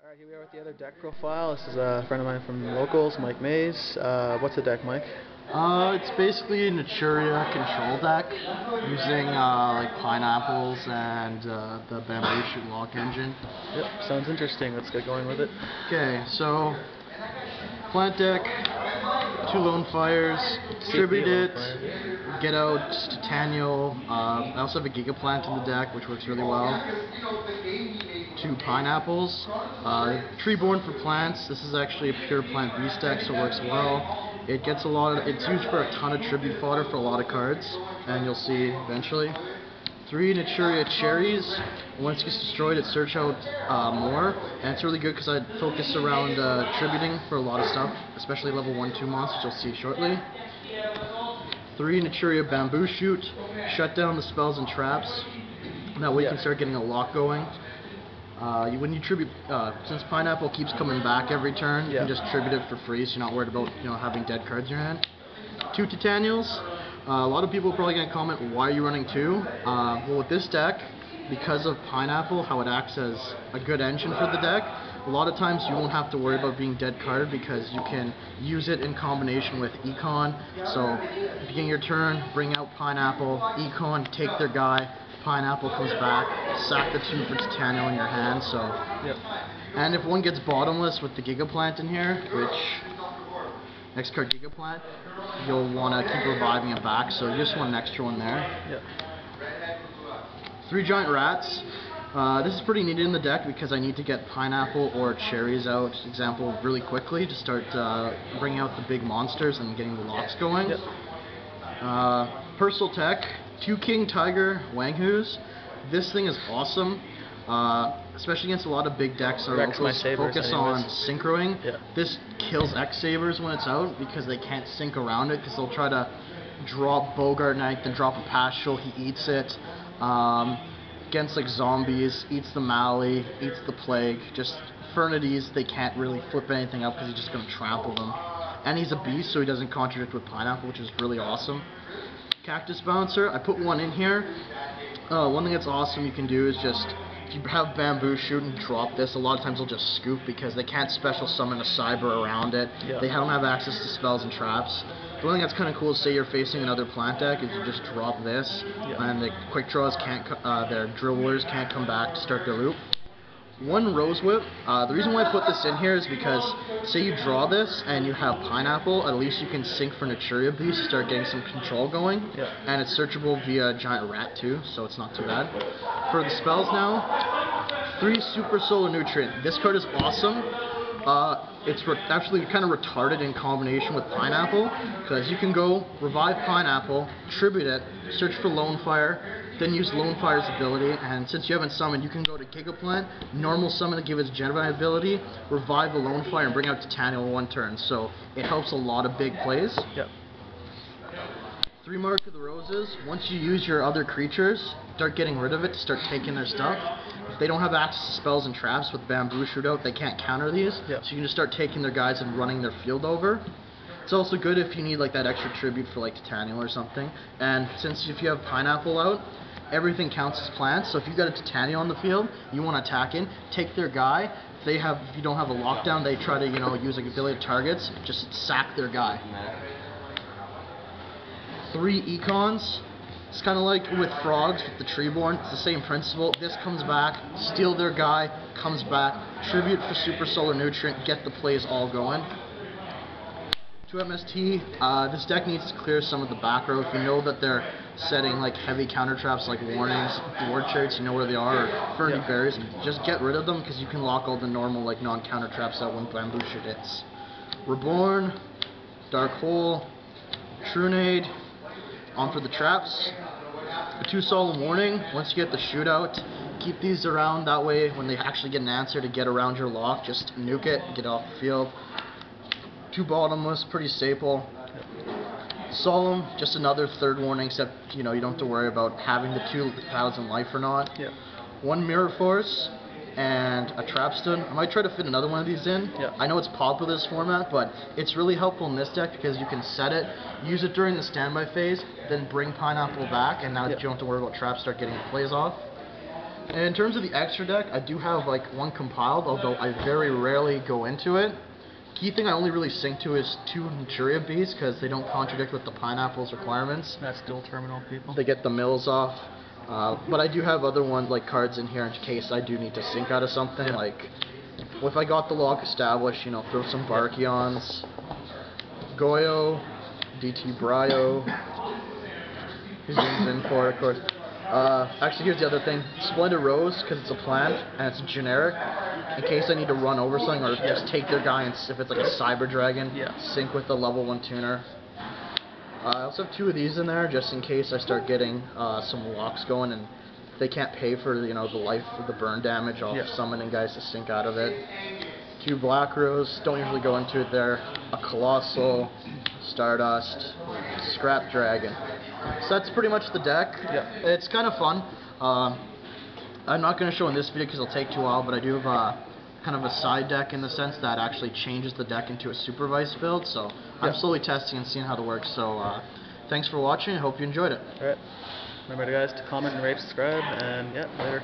Alright, here we are with the other deck profile. This is a friend of mine from locals, Mike Mays. What's the deck, Mike? It's basically a Naturia control deck using like pineapples and the bamboo shoot lock engine. Yep, sounds interesting. Let's get going with it. Okay, so plant deck, 2 lone fires, distribute it, get out Titanial. I also have a Giga Plant in the deck, which works really well. 2 pineapples, Treeborn for plants. This is actually a pure plant beast deck, so it works well. It gets it's used for a ton of tribute fodder for a lot of cards, and you'll see eventually. 3 Naturia cherries. Once it gets destroyed, it search out more, and it's really good because I focus around tributing for a lot of stuff, especially level 1-2 monsters, you'll see shortly. 3 Naturia bamboo shoot. Shut down the spells and traps. That way you can start getting a lock going. When you tribute, since pineapple keeps coming back every turn, you can just tribute it for free, so you're not worried about having dead cards in your hand. 2 Titanials. A lot of people are probably going to comment, why are you running 2? Well, with this deck, because of pineapple, how it acts as a good engine for the deck, a lot of times you won't have to worry about being dead carded because you can use it in combination with Econ. So, beginning your turn, bring out pineapple, Econ, take their guy. Pineapple comes back, sack the 2 for Titanial in your hand, so... Yep. And if one gets bottomless with the Giga Plant in here, which... Next card, Giga Plant, you'll want to keep reviving it back, so you just want an extra one there. Yep. 3 giant rats. This is pretty needed in the deck because I need to get pineapple or cherries out, example, really quickly to start bringing out the big monsters and getting the locks going. Yep. Personal tech. 2 King Tiger Wanghoos. This thing is awesome, especially against a lot of big decks that focus on synchroing. Yeah. This kills X-Sabers when it's out because they can't sync around it because they'll try to drop Bogart Knight, then drop a Paschal, he eats it. Against like zombies, eats the Mally, eats the Plague. Just Fernities, they can't really flip anything up because he's just going to trample them. And he's a beast, so he doesn't contradict with pineapple, which is really awesome. Cactus Bouncer, I put 1 in here. One thing that's awesome you can do is just, if you have bamboo shoot and drop this, a lot of times they'll just scoop because they can't special summon a cyber around it. Yeah. They don't have access to spells and traps. The one thing that's kind of cool is, say you're facing another plant deck, is you just drop this, and the quick draws can't, their drillers can't come back to start their loop. 1 Rose Whip. The reason why I put this in here is because, say you draw this and you have pineapple, at least you can sync for Naturia Beast to start getting some control going. Yeah. And it's searchable via Giant Rat too, so it's not too bad. For the spells now, 3 Super Solar Nutrient. This card is awesome. It's actually kind of retarded in combination with pineapple, because you can go revive pineapple, tribute it, search for Lone Fire, then use Lone Fire's ability, and since you haven't summoned, you can go to Giga Plant, normal summon to give its Jedi ability, revive the Lone Fire, and bring out Titanial in 1 turn, so it helps a lot of big plays. Yep. 3 Mark of the Roses. Once you use your other creatures, start getting rid of it to start taking their stuff. If they don't have access to spells and traps with Bamboo Shootout, they can't counter these, so you can just start taking their guys and running their field over. It's also good if you need like that extra tribute for like Titanial or something, and since if you have pineapple out, everything counts as plants, so if you've got a Titanial on the field, you want to attack in, take their guy. If you don't have a lockdown, they try to use like ability targets, just sack their guy. 3 Econs. It's kind of like with frogs with the Treeborn, it's the same principle. This comes back, steal their guy, comes back, tribute for Super Solar Nutrient, get the plays all going. 2 MST, this deck needs to clear some of the back row. If you know that they're setting like heavy counter traps like warnings, ward charts, you know where they are, or Ferny Berries, just get rid of them because you can lock all the normal like non-counter traps out when Bamboo Shoot hits. Reborn, Dark Hole, Trunade, on for the traps. 2 Solemn Warning, once you get the shootout, keep these around, that way when they actually get an answer to get around your lock, just nuke it, get off the field. 2 Bottomless, pretty staple. Solemn, just another 3rd warning, except you don't have to worry about having the 2,000 life or not. Yeah. 1 Mirror Force and a Trapstone. I might try to fit another one of these in. Yeah. I know it's popular this format, but it's really helpful in this deck because you can set it, use it during the standby phase, then bring pineapple back, and now you don't have to worry about traps start getting plays off. And in terms of the extra deck, I do have like one compiled, although I very rarely go into it. Key thing I only really sync to is 2 Naturia beasts because they don't contradict with the pineapple's requirements. That's dual terminal, people. They get the mills off. But I do have other ones like cards in here in case I do need to sync out of something. Yeah. Like if I got the lock established, you know, throw some Barkions, Goyo, DT Bryo. Who's in for it, of course. Actually, here's the other thing. Splendid Rose, because it's a plant, and it's generic. In case I need to run over something, or just take their guy, and if it's like a Cyber Dragon, sync with the level 1 tuner. I also have 2 of these in there, just in case I start getting some locks going, and they can't pay for, you know, the life of the burn damage. I'll summoning guys to sync out of it. 2 Black Rose, don't usually go into it there. A Colossal, Stardust, Scrap Dragon. So that's pretty much the deck. It's kind of fun. I'm not going to show in this video because it'll take too long, but I do have kind of a side deck in the sense that actually changes the deck into a supervised build. So I'm slowly testing and seeing how it works. So thanks for watching. I hope you enjoyed it. Alright. Remember guys to comment and rate, subscribe, and later.